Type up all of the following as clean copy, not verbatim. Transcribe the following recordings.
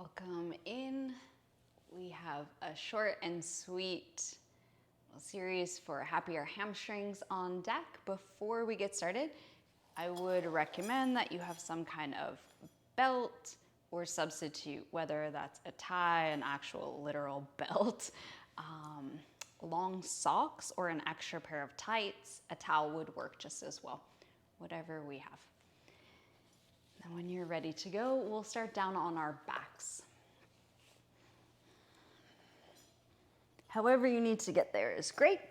Welcome in. We have a short and sweet series for happier hamstrings on deck. Before we get started, I would recommend that you have some kind of belt or substitute, whether that's a tie, an actual literal belt, long socks, or an extra pair of tights. A towel would work just as well, whatever we have. And when you're ready to go, we'll start down on our backs. However you need to get there is great,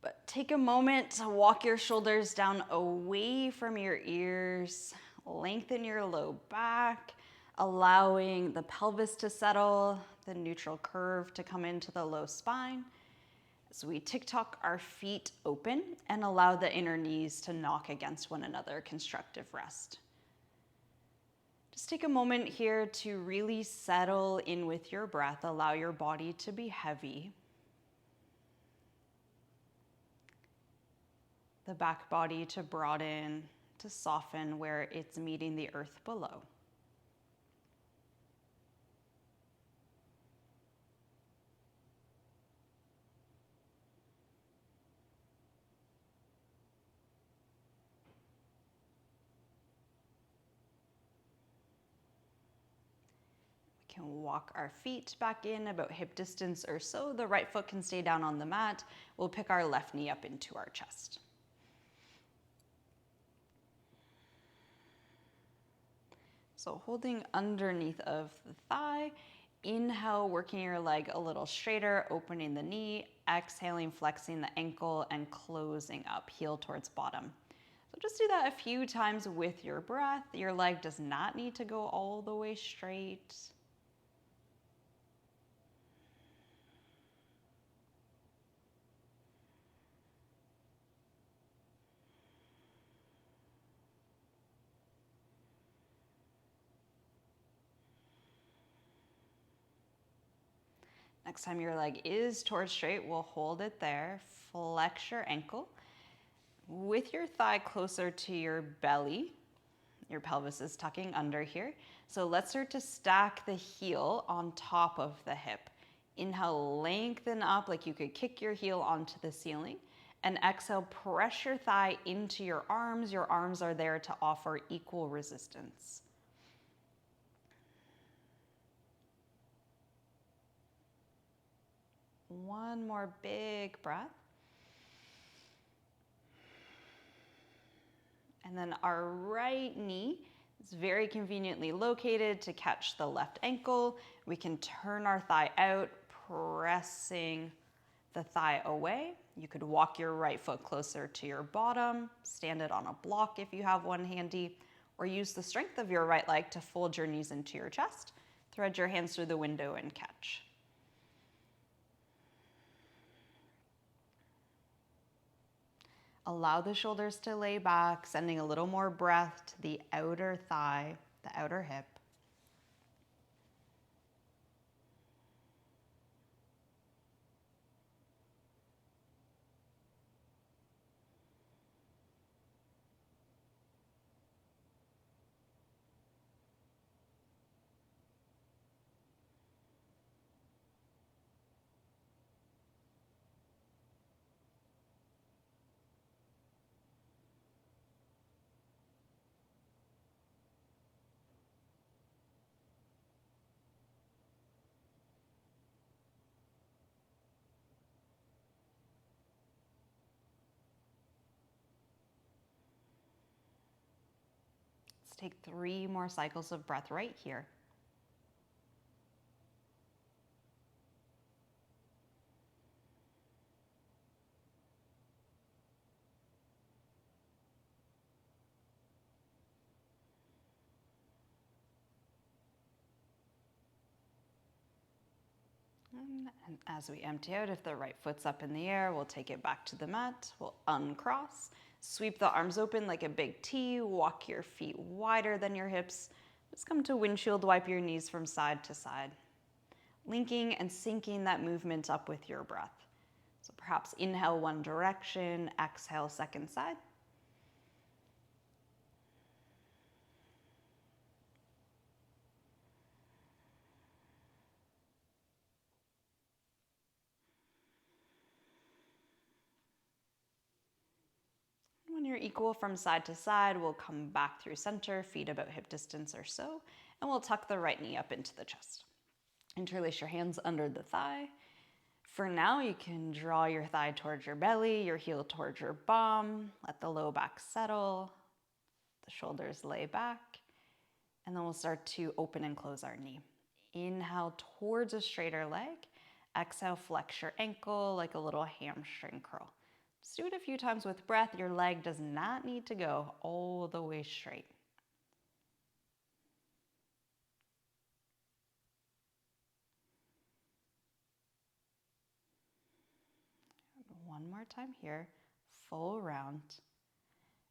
but take a moment to walk your shoulders down away from your ears, lengthen your low back, allowing the pelvis to settle, the neutral curve to come into the low spine. As we tick-tock our feet open and allow the inner knees to knock against one another, constructive rest. Just take a moment here to really settle in with your breath. Allow your body to be heavy. The back body to broaden, to soften where it's meeting the earth below. Can walk our feet back in about hip distance or so. The right foot can stay down on the mat. We'll pick our left knee up into our chest. So holding underneath of the thigh, inhale, working your leg a little straighter, opening the knee, exhaling, flexing the ankle and closing up, heel towards bottom. So just do that a few times with your breath. Your leg does not need to go all the way straight. Next time your leg is towards straight, we'll hold it there. Flex your ankle. With your thigh closer to your belly, your pelvis is tucking under here. So let's start to stack the heel on top of the hip. Inhale, lengthen up like you could kick your heel onto the ceiling. And exhale, press your thigh into your arms. Your arms are there to offer equal resistance. One more big breath. And then our right knee is very conveniently located to catch the left ankle. We can turn our thigh out, pressing the thigh away. You could walk your right foot closer to your bottom, stand it on a block if you have one handy, or use the strength of your right leg to fold your knees into your chest. Thread your hands through the window and catch. Allow the shoulders to lay back, sending a little more breath to the outer thigh, the outer hip. Let's take 3 more cycles of breath right here. And as we empty out, if the right foot's up in the air, we'll take it back to the mat. We'll uncross, sweep the arms open like a big T, walk your feet wider than your hips. Just come to windshield wipe your knees from side to side, linking and syncing that movement up with your breath. So perhaps inhale one direction, exhale second side. When you're equal from side to side, we'll come back through center, feet about hip distance or so, and we'll tuck the right knee up into the chest. Interlace your hands under the thigh. For now, you can draw your thigh towards your belly, your heel towards your bum. Let the low back settle, the shoulders lay back, and then we'll start to open and close our knee. Inhale towards a straighter leg. Exhale, flex your ankle like a little hamstring curl. Just do it a few times with breath. Your leg does not need to go all the way straight. One more time here, full round.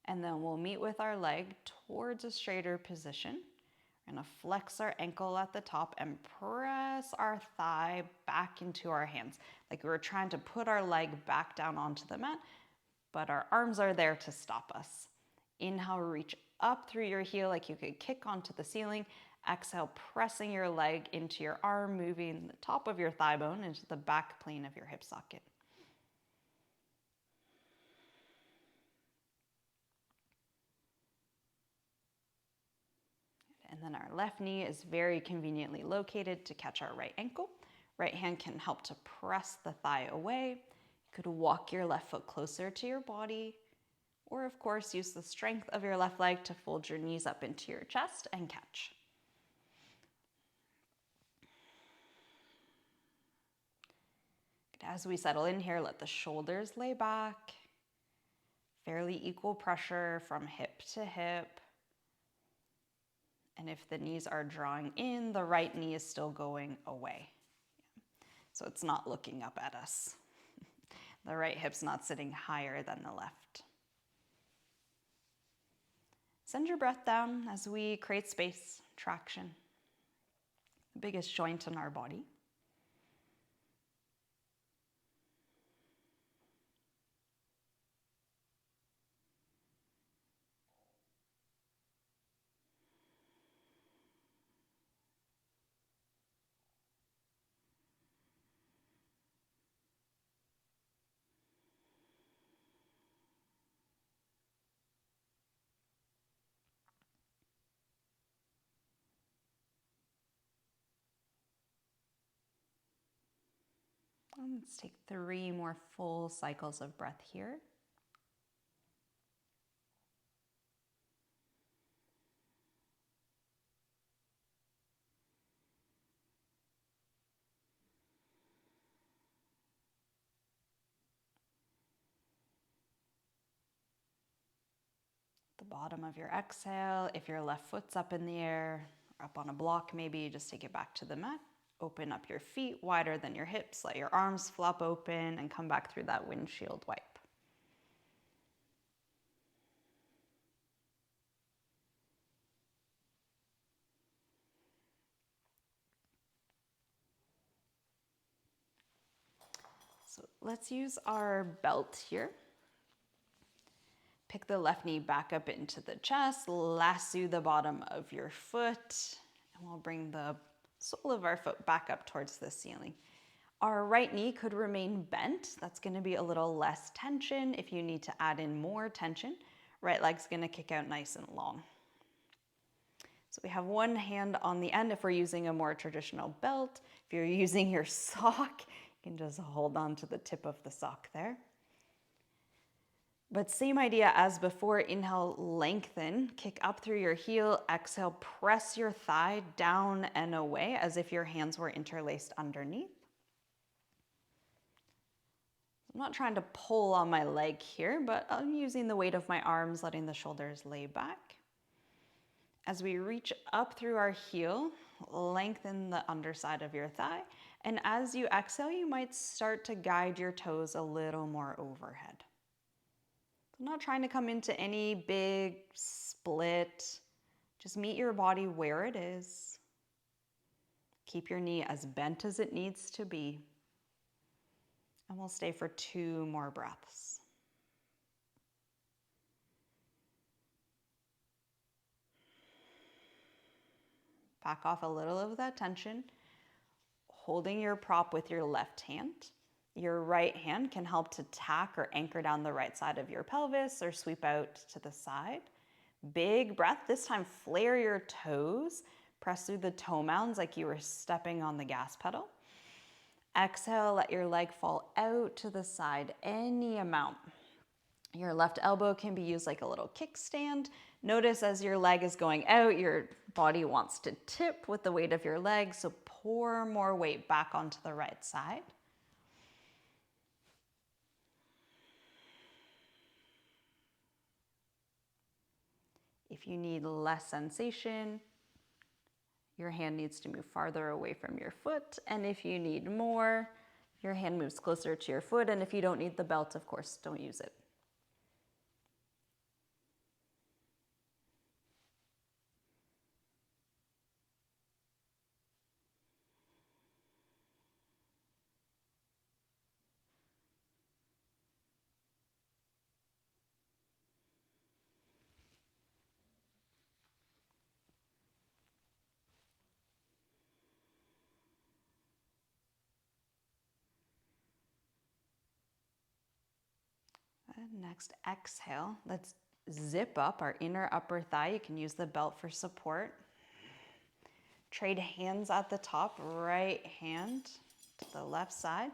And then we'll meet with our leg towards a straighter position. We're gonna flex our ankle at the top and press our thigh back into our hands. Like we're trying to put our leg back down onto the mat, but our arms are there to stop us. Inhale, reach up through your heel like you could kick onto the ceiling. Exhale, pressing your leg into your arm, moving the top of your thigh bone into the back plane of your hip socket. And then our left knee is very conveniently located to catch our right ankle. Right hand can help to press the thigh away. You could walk your left foot closer to your body, or of course use the strength of your left leg to fold your knees up into your chest and catch. As we settle in here, let the shoulders lay back. Fairly equal pressure from hip to hip. And if the knees are drawing in, the right knee is still going away. So it's not looking up at us. The right hip's not sitting higher than the left. Send your breath down as we create space, traction. The biggest joint in our body. Let's take 3 more full cycles of breath here. The bottom of your exhale, if your left foot's up in the air, or up on a block maybe, just take it back to the mat. Open up your feet wider than your hips, let your arms flop open and come back through that windshield wipe. So let's use our belt here. Pick the left knee back up into the chest, lasso the bottom of your foot, and we'll bring the sole of our foot back up towards the ceiling. Our right knee could remain bent. That's gonna be a little less tension. If you need to add in more tension, right leg's gonna kick out nice and long. So we have one hand on the end if we're using a more traditional belt. If you're using your sock, you can just hold on to the tip of the sock there. But same idea as before, inhale, lengthen, kick up through your heel, exhale, press your thigh down and away as if your hands were interlaced underneath. I'm not trying to pull on my leg here, but I'm using the weight of my arms, letting the shoulders lay back. As we reach up through our heel, lengthen the underside of your thigh. And as you exhale, you might start to guide your toes a little more overhead. I'm not trying to come into any big split. Just meet your body where it is. Keep your knee as bent as it needs to be. And we'll stay for 2 more breaths. Back off a little of that tension, holding your prop with your left hand. Your right hand can help to tack or anchor down the right side of your pelvis or sweep out to the side. Big breath. This time, flare your toes. Press through the toe mounds like you were stepping on the gas pedal. Exhale, let your leg fall out to the side, any amount. Your left elbow can be used like a little kickstand. Notice as your leg is going out, your body wants to tip with the weight of your leg, so pour more weight back onto the right side. If you need less sensation, your hand needs to move farther away from your foot. And if you need more, your hand moves closer to your foot. And if you don't need the belt, of course, don't use it. And next, exhale. Let's zip up our inner upper thigh. You can use the belt for support. Trade hands at the top, right hand to the left side.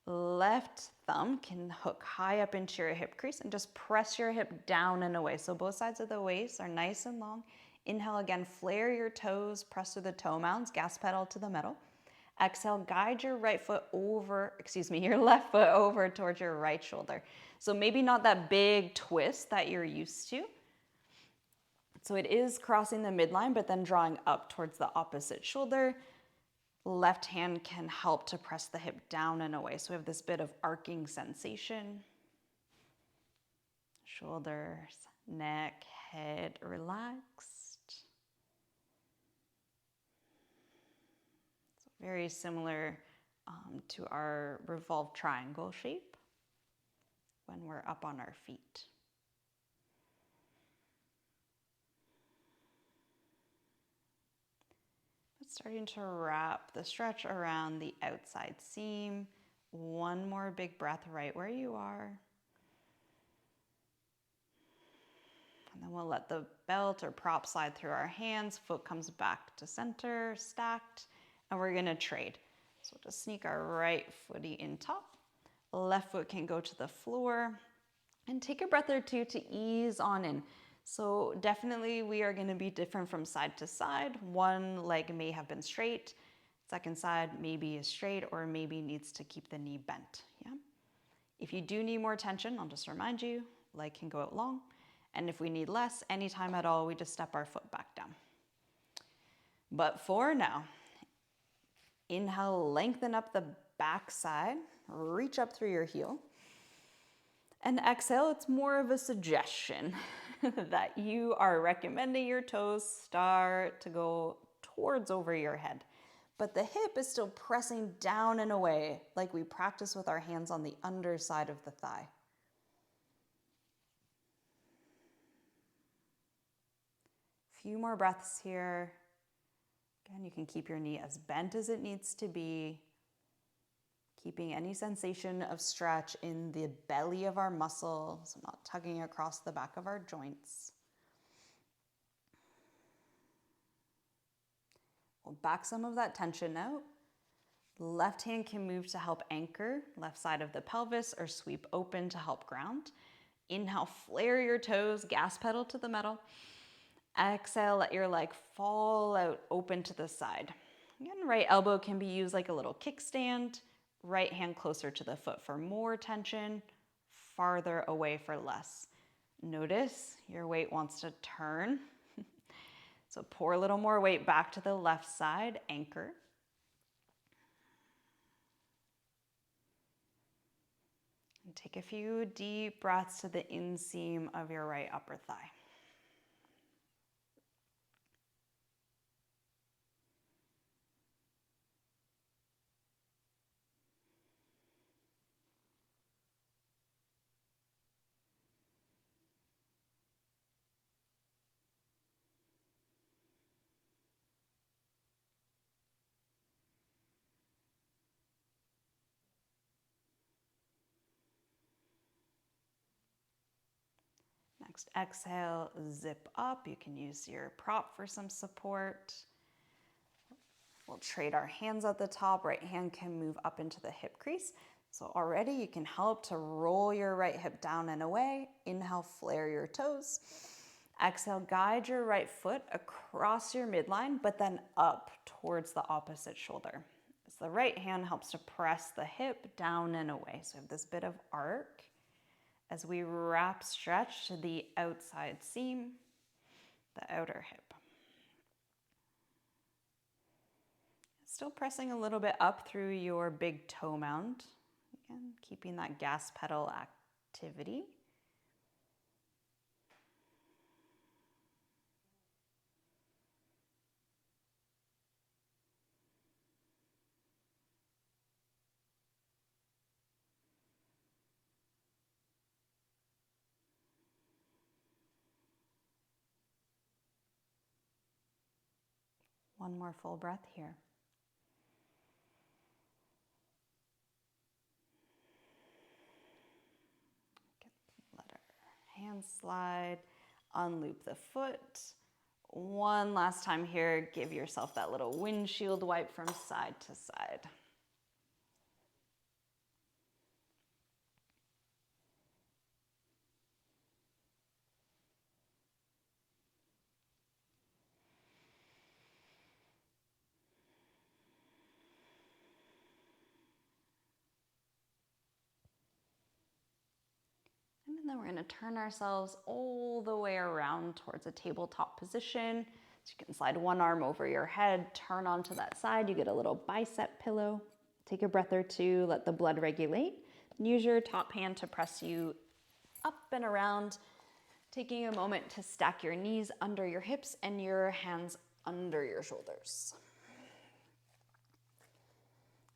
Left thumb can hook high up into your hip crease and just press your hip down and away. So both sides of the waist are nice and long. Inhale again, flare your toes, press through the toe mounds, gas pedal to the metal. Exhale, guide your left foot over towards your right shoulder. So maybe not that big twist that you're used to. So it is crossing the midline, but then drawing up towards the opposite shoulder. Left hand can help to press the hip down and away. So we have this bit of arcing sensation. Shoulders, neck, head relaxed. So very similar to our revolved triangle shape when we're up on our feet. Starting to wrap the stretch around the outside seam. One more big breath right where you are. And then we'll let the belt or prop slide through our hands. Foot comes back to center, stacked, and we're gonna trade. So we'll just sneak our right footy in top. Left foot can go to the floor. And take a breath or two to ease on in. So definitely we are going to be different from side to side. One leg may have been straight, second side maybe is straight or maybe needs to keep the knee bent. Yeah. If you do need more tension, I'll just remind you, leg can go out long. And if we need less, anytime at all, we just step our foot back down. But for now, inhale, lengthen up the back side, reach up through your heel. And exhale, it's more of a suggestion that you are recommending your toes start to go towards over your head. But the hip is still pressing down and away like we practice with our hands on the underside of the thigh. Few more breaths here. Again, you can keep your knee as bent as it needs to be. Keeping any sensation of stretch in the belly of our muscle, so not tugging across the back of our joints. We'll back some of that tension out. Left hand can move to help anchor, left side of the pelvis, or sweep open to help ground. Inhale, flare your toes, gas pedal to the metal. Exhale, let your leg fall out, open to the side. Again, right elbow can be used like a little kickstand. Right hand closer to the foot for more tension, farther away for less. Notice your weight wants to turn. So pour a little more weight back to the left side, anchor. And take a few deep breaths to the inseam of your right upper thigh. Next exhale, zip up. You can use your prop for some support. We'll trade our hands at the top. Right hand can move up into the hip crease. So already you can help to roll your right hip down and away. Inhale, flare your toes. Exhale, guide your right foot across your midline, but then up towards the opposite shoulder. So the right hand helps to press the hip down and away. So we have this bit of arc as we wrap, stretch to the outside seam, the outer hip. Still pressing a little bit up through your big toe mound. Again, keeping that gas pedal activity. One more full breath here. Let our hands slide, unloop the foot. One last time here, give yourself that little windshield wipe from side to side. And then we're going to turn ourselves all the way around towards a tabletop position. So you can slide one arm over your head, turn onto that side. You get a little bicep pillow. Take a breath or two, let the blood regulate. And use your top hand to press you up and around, taking a moment to stack your knees under your hips and your hands under your shoulders.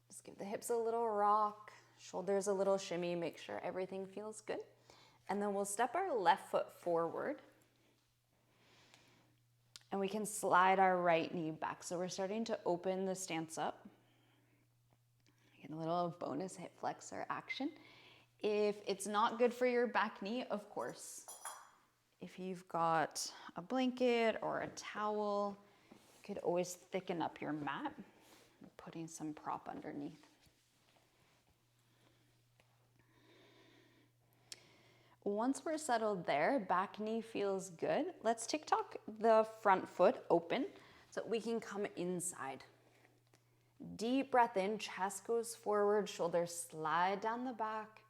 Just give the hips a little rock, shoulders a little shimmy, make sure everything feels good. And then we'll step our left foot forward and we can slide our right knee back. So we're starting to open the stance up. Get a little bonus hip flexor action. If it's not good for your back knee, of course, if you've got a blanket or a towel, you could always thicken up your mat, putting some prop underneath. Once we're settled there, back knee feels good. Let's tick-tock the front foot open so we can come inside. Deep breath in, chest goes forward, shoulders slide down the back.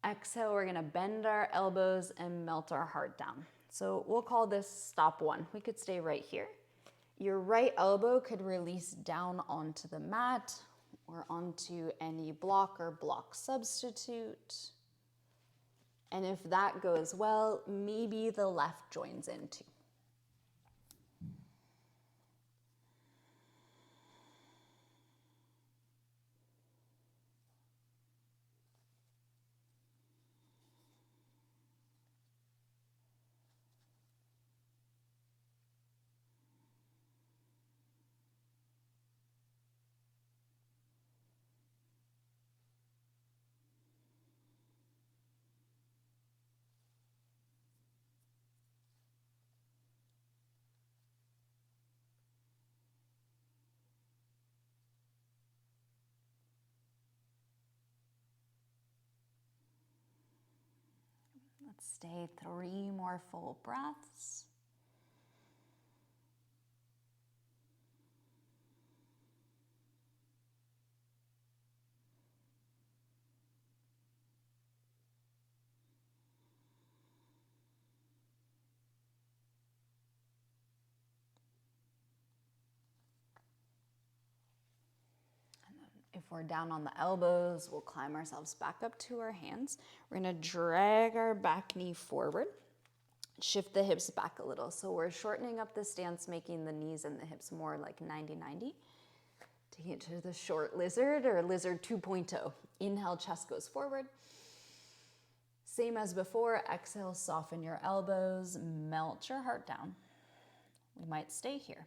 Exhale, we're gonna bend our elbows and melt our heart down. So we'll call this stop one. We could stay right here. Your right elbow could release down onto the mat or onto any block or block substitute. And if that goes well, maybe the left joins in too. Let's stay 3 more full breaths. If we're down on the elbows, we'll climb ourselves back up to our hands. We're gonna drag our back knee forward, shift the hips back a little. So we're shortening up the stance, making the knees and the hips more like 90-90. Taking it to the short lizard or lizard 2.0. Inhale, chest goes forward. Same as before, exhale, soften your elbows, melt your heart down. We might stay here.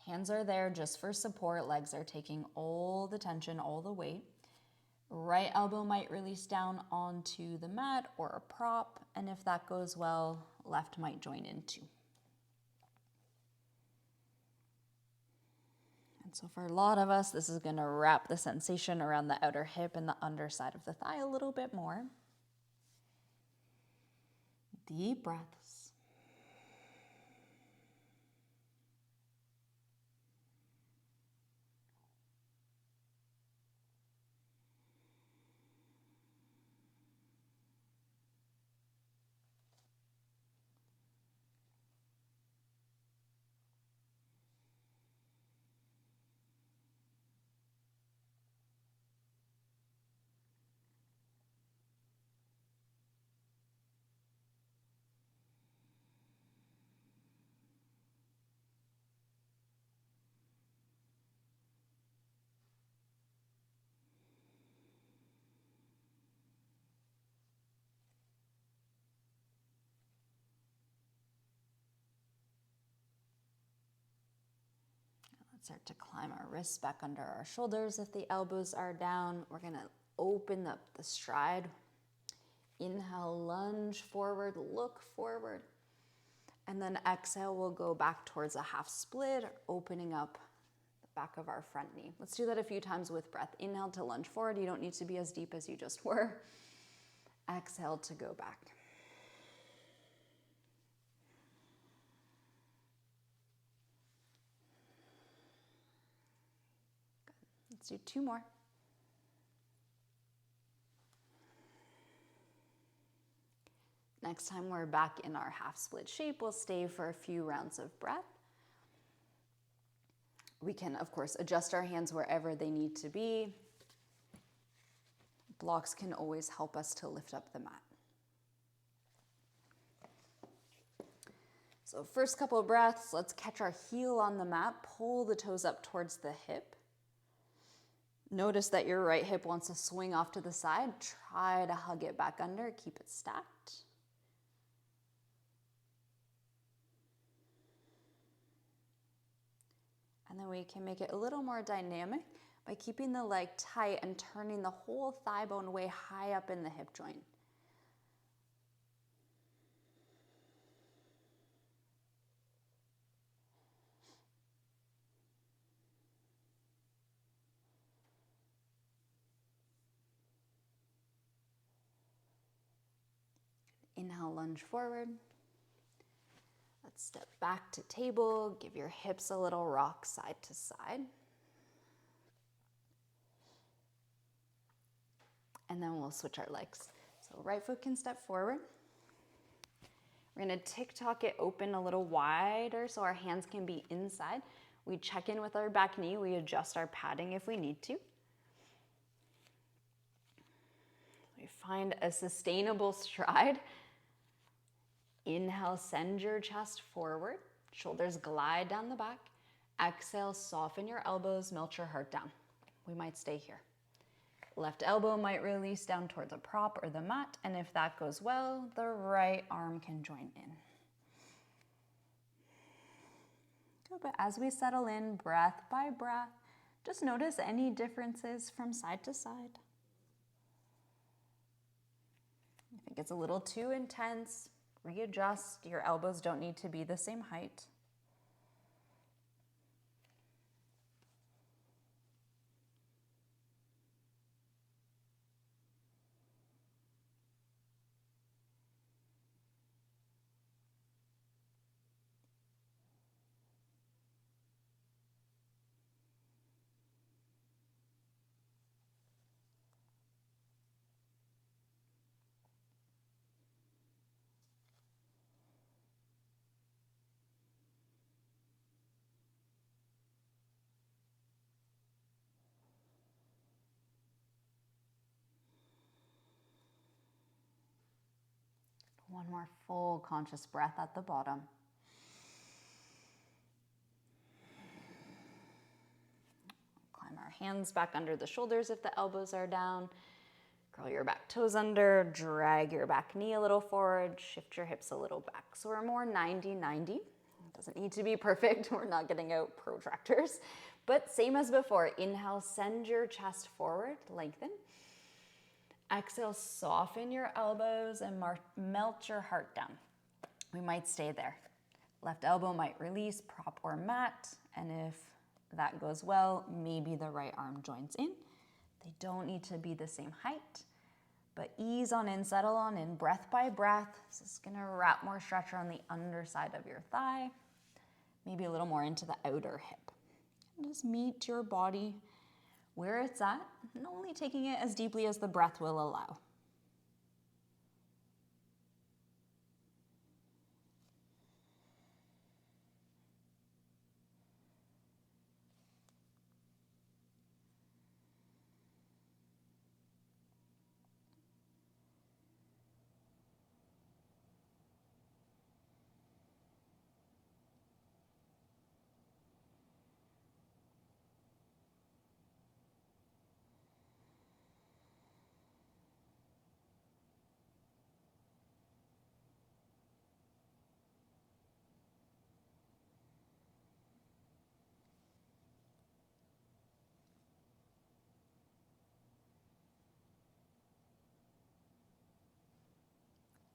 Hands are there just for support. Legs are taking all the tension, all the weight. Right elbow might release down onto the mat or a prop, and if that goes well, left might join in too. And so for a lot of us, this is going to wrap the sensation around the outer hip and the underside of the thigh a little bit more. Deep breaths. Start to climb our wrists back under our shoulders if the elbows are down. We're going to open up the stride. Inhale, lunge forward, look forward. And then exhale, we'll go back towards a half split, opening up the back of our front knee. Let's do that a few times with breath. Inhale to lunge forward. You don't need to be as deep as you just were. Exhale to go back. Let's do 2 more. Next time we're back in our half split shape, we'll stay for a few rounds of breath. We can, of course, adjust our hands wherever they need to be. Blocks can always help us to lift up the mat. So first couple of breaths, let's catch our heel on the mat, pull the toes up towards the hip. Notice that your right hip wants to swing off to the side. Try to hug it back under, keep it stacked. And then we can make it a little more dynamic by keeping the leg tight and turning the whole thigh bone way high up in the hip joint. Inhale, lunge forward. Let's step back to table. Give your hips a little rock side to side. And then we'll switch our legs. So right foot can step forward. We're gonna tick-tock it open a little wider so our hands can be inside. We check in with our back knee. We adjust our padding if we need to. We find a sustainable stride. Inhale, send your chest forward. Shoulders glide down the back. Exhale, soften your elbows, melt your heart down. We might stay here. Left elbow might release down towards a prop or the mat, and if that goes well, the right arm can join in. Good, but as we settle in, breath by breath, just notice any differences from side to side. If it gets a little too intense, readjust. Your elbows don't need to be the same height. One more full conscious breath at the bottom. Climb our hands back under the shoulders if the elbows are down. Curl your back toes under, drag your back knee a little forward, shift your hips a little back. So we're more 90-90. It doesn't need to be perfect. We're not getting out protractors. But same as before, inhale, send your chest forward, lengthen. Exhale, soften your elbows and melt your heart down. We might stay there. Left elbow might release, prop or mat, and if that goes well, maybe the right arm joins in. They don't need to be the same height, but ease on in, settle on in, breath by breath. This is gonna wrap more stretch around the underside of your thigh, maybe a little more into the outer hip. And just meet your body where it's at, and only taking it as deeply as the breath will allow.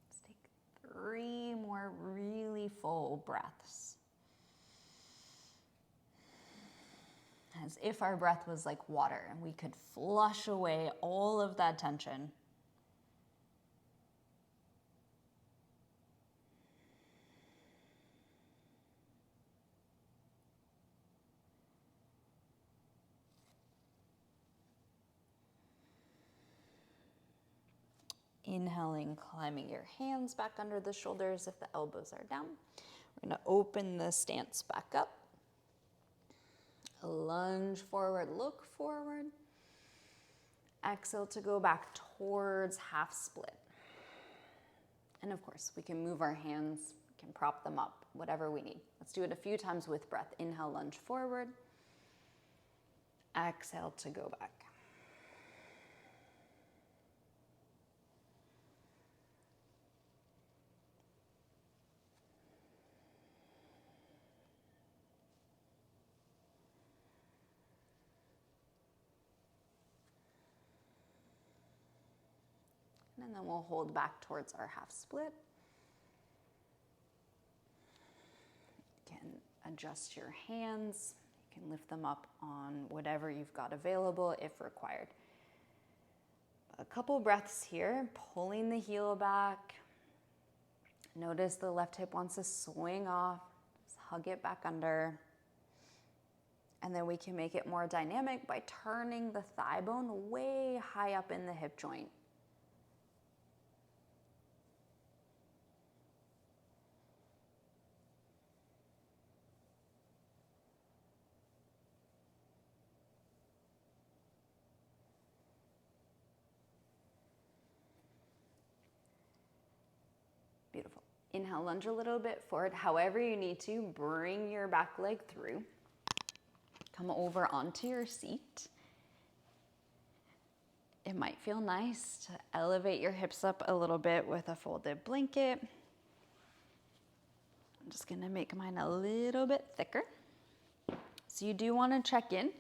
Let's take 3 more really full breaths. As if our breath was like water and we could flush away all of that tension. Inhaling, climbing your hands back under the shoulders if the elbows are down. We're gonna open the stance back up. Lunge forward, look forward. Exhale to go back towards half split. And of course, we can move our hands, we can prop them up, whatever we need. Let's do it a few times with breath. Inhale, lunge forward. Exhale to go back. And then we'll hold back towards our half split. You can adjust your hands. You can lift them up on whatever you've got available if required. A couple breaths here, pulling the heel back. Notice the left hip wants to swing off. Just hug it back under. And then we can make it more dynamic by turning the thigh bone way high up in the hip joint. Beautiful. Inhale, lunge a little bit forward. However you need to, bring your back leg through. Come over onto your seat. It might feel nice to elevate your hips up a little bit with a folded blanket. I'm just gonna make mine a little bit thicker. So you do wanna check in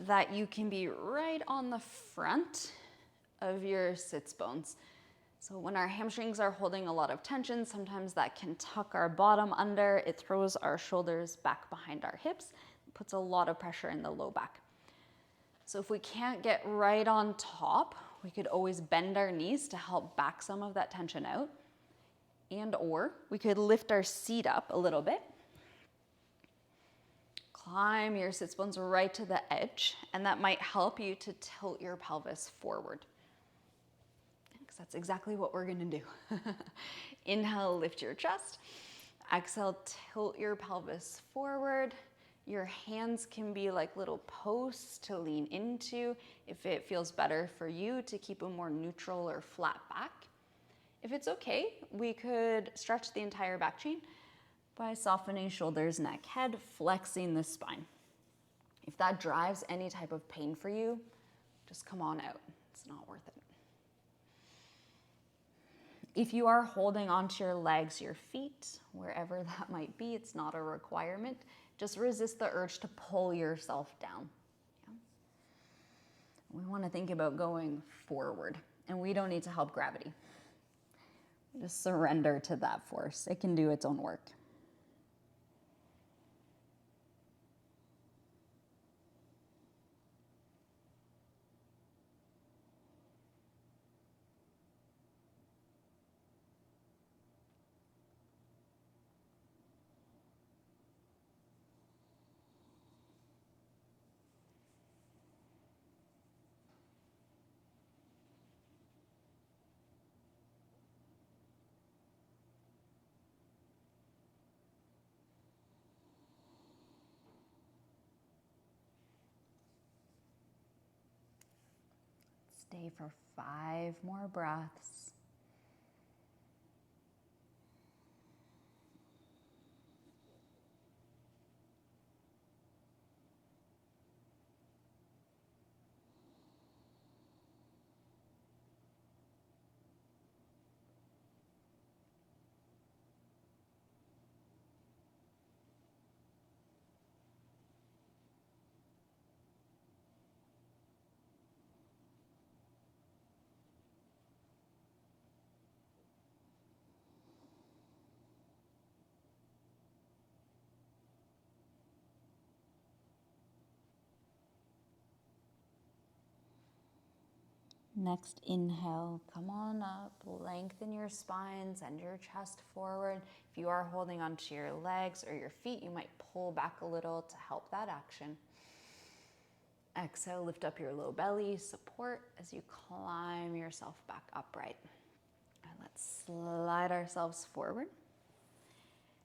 that you can be right on the front of your sits bones. So when our hamstrings are holding a lot of tension, sometimes that can tuck our bottom under. It throws our shoulders back behind our hips, puts a lot of pressure in the low back. So if we can't get right on top, we could always bend our knees to help back some of that tension out. Or we could lift our seat up a little bit. Climb your sits bones right to the edge, and that might help you to tilt your pelvis forward. That's exactly what we're gonna do. Inhale, lift your chest. Exhale, tilt your pelvis forward. Your hands can be like little posts to lean into if it feels better for you to keep a more neutral or flat back. If it's okay, we could stretch the entire back chain by softening shoulders, neck, head, flexing the spine. If that drives any type of pain for you, just come on out. It's not worth it. If you are holding onto your legs, your feet, wherever that might be, it's not a requirement. Just resist the urge to pull yourself down. Yeah? we want to think about going forward, and we don't need to help gravity. Just surrender to that force. It can do its own work. Stay for 5 more breaths. Next inhale, come on up, lengthen your spine, send your chest forward. If you are holding onto your legs or your feet, you might pull back a little to help that action. Exhale, lift up your low belly, support as you climb yourself back upright. And let's slide ourselves forward.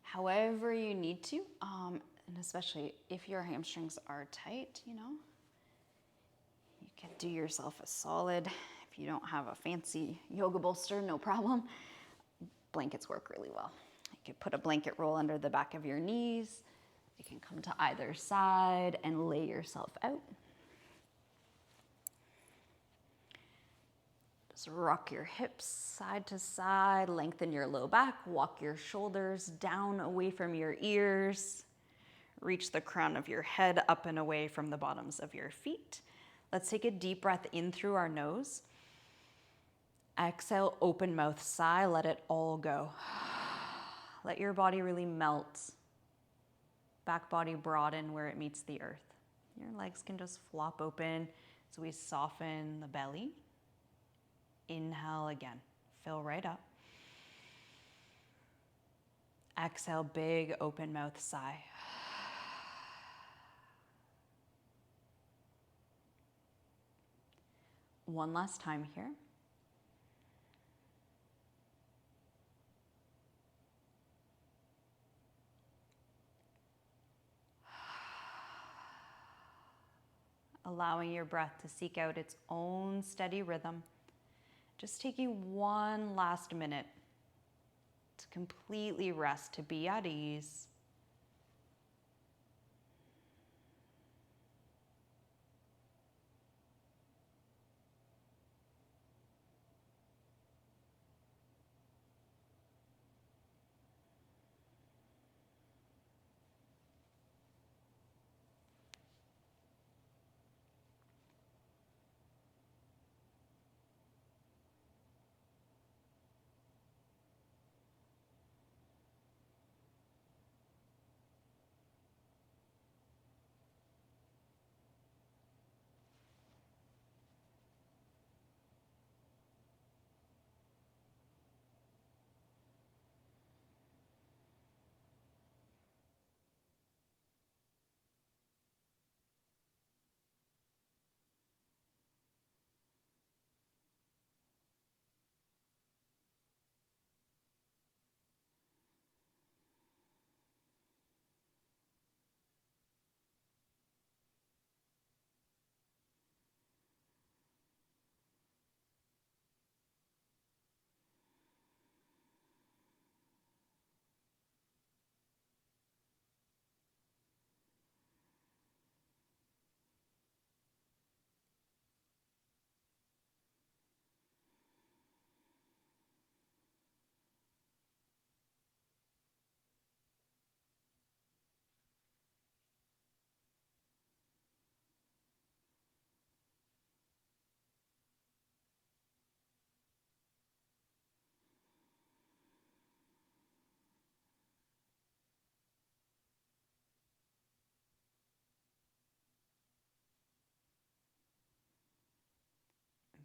However you need to, and especially if your hamstrings are tight, you can do yourself a solid. If you don't have a fancy yoga bolster, no problem. Blankets work really well. You could put a blanket roll under the back of your knees. You can come to either side and lay yourself out. Just rock your hips side to side, lengthen your low back, walk your shoulders down away from your ears. Reach the crown of your head up and away from the bottoms of your feet. Let's take a deep breath in through our nose. Exhale, open mouth, sigh, let it all go. Let your body really melt. Back body broaden where it meets the earth. Your legs can just flop open so we soften the belly. Inhale again, fill right up. Exhale, big open mouth, sigh. One last time here. Allowing your breath to seek out its own steady rhythm. Just taking one last minute to completely rest, to be at ease.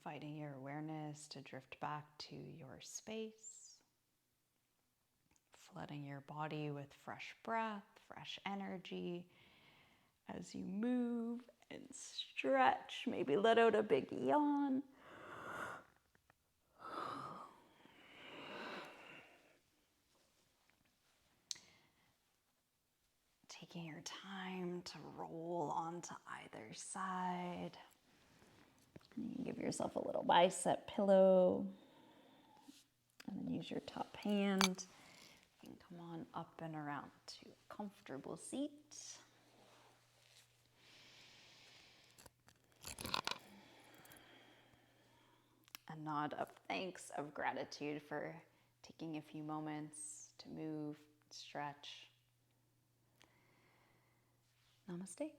inviting your awareness to drift back to your space, flooding your body with fresh breath, fresh energy as you move and stretch. Maybe let out a big yawn. Taking your time to roll onto either side. You can give yourself a little bicep pillow. And then use your top hand. You can come on up and around to a comfortable seat. A nod of thanks, of gratitude for taking a few moments to move, stretch. Namaste.